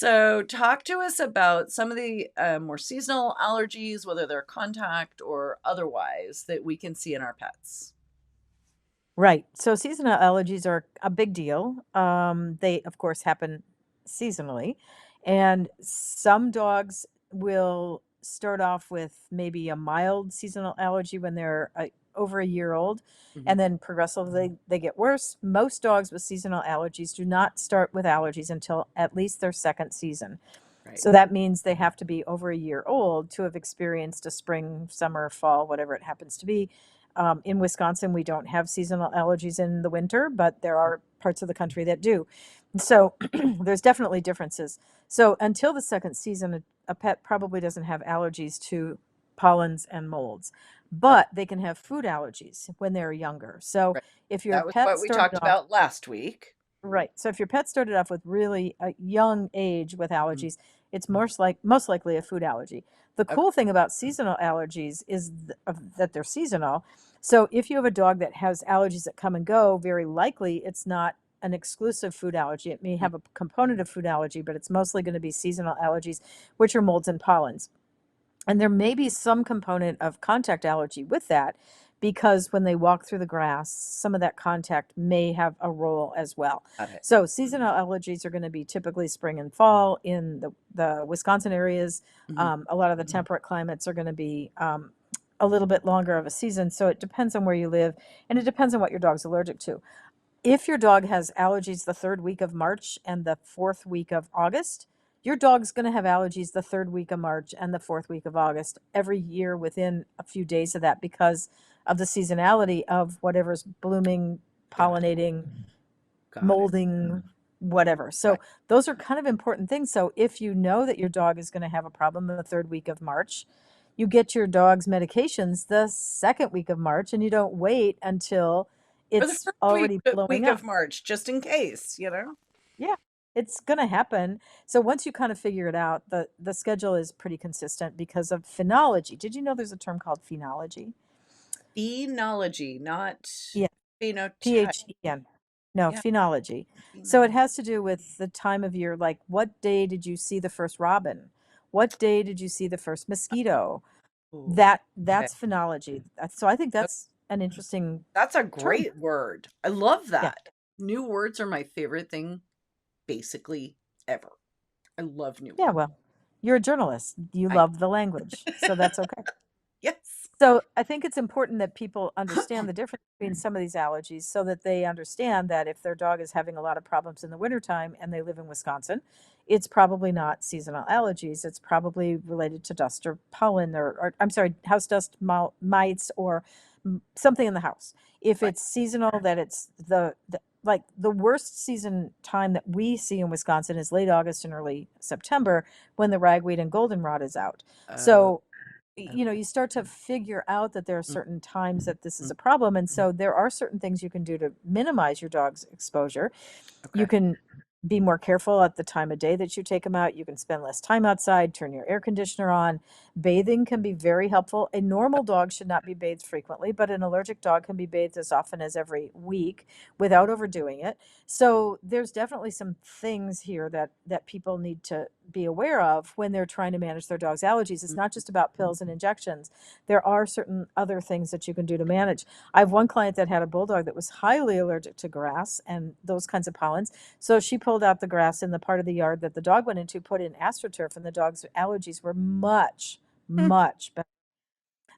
So, talk to us about some of the more seasonal allergies, whether they're contact or otherwise, that we can see in our pets. Right. So seasonal allergies are a big deal. They, of course, happen seasonally. And some dogs will start off with maybe a mild seasonal allergy when they're over a year old, Hmm. and then progressively they get worse. Most dogs with seasonal allergies do not start with allergies until at least their second season. Right. So that means they have to be over a year old to have experienced a spring, summer, fall, whatever it happens to be. In Wisconsin, we don't have seasonal allergies in the winter, but there are parts of the country that do. So there's definitely differences. So until the second season, a pet probably doesn't have allergies to pollens and molds, Okay. but they can have food allergies when they're younger. So Right. if your That was pet what we started talked off about last week. Right. So if your pet started off with really a young age with Mhm. allergies, it's most likely a food allergy. The Okay. cool thing about seasonal allergies is that they're seasonal. So if you have a dog that has allergies that come and go, very likely it's not an exclusive food allergy. It may Mm. have a component of food allergy, but it's mostly going to be seasonal allergies, which are molds and pollens. And there may be some component of contact allergy with that because when they walk through the grass, some of that contact may have a role as well. Got it. So seasonal allergies are going to be typically spring and fall in the Wisconsin areas. Hmm. A lot of the temperate climates are going to be a little bit longer of a season. So it depends on where you live and it depends on what your dog's allergic to. If your dog has allergies the third week of March and the fourth week of August, your dog's going to have allergies the third week of March and the fourth week of August every year within a few days of that because of the seasonality of whatever's blooming, Got it. pollinating, Got it. molding, whatever. Right. So those are kind of important things. So if you know that your dog is going to have a problem in the third week of March, you get your dog's medications the second week of March and you don't wait until Or the it's first already blowing week of up. March, just in case, Yeah, it's gonna happen. So once you kind of figure it out, the schedule is pretty consistent because of phenology. Did you know there's a term called phenology? Phenology, not Yeah, phenotype. P-H-E-N. No, Yeah, phenology. So it phenology. has to do with the time of year, like what day did you see the first robin? What day did you see the first mosquito? Oh, okay. That's phenology. So I think Oh, that's an interesting that's a term. great word. I love Yeah. that. New words are my favorite thing, basically, ever. I love new Yeah, words. well, you're a journalist. You I love the language, so that's okay. Yes. So I think it's important that people understand the difference between some of these allergies so that they understand that if their dog is having a lot of problems in the wintertime and they live in Wisconsin, it's probably not seasonal allergies. It's probably related to dust or pollen or I'm sorry, house dust, mites, or something in the house. If Right. it's seasonal, that it's like the worst season time that we see in Wisconsin is late August and early September when the ragweed and goldenrod is out. Uh, So you start to figure out that there are mm, certain times that this is mm, a problem. And so there are certain things you can do to minimize your dog's exposure. You okay. can be more careful at the time of day that you take them out. You can spend less time outside, turn your air conditioner on. Bathing can be very helpful. A normal dog should not be bathed frequently, but an allergic dog can be bathed as often as every week without overdoing it. So there's definitely some things here that people need to be aware of when they're trying to manage their dog's allergies. It's Mm, not just about pills and injections. There are certain other things that you can do to manage. I have one client that had a bulldog that was highly allergic to grass and those kinds of pollens. So she pulled out the grass in the part of the yard that the dog went into, put in AstroTurf, and the dog's allergies were much, mm. much better.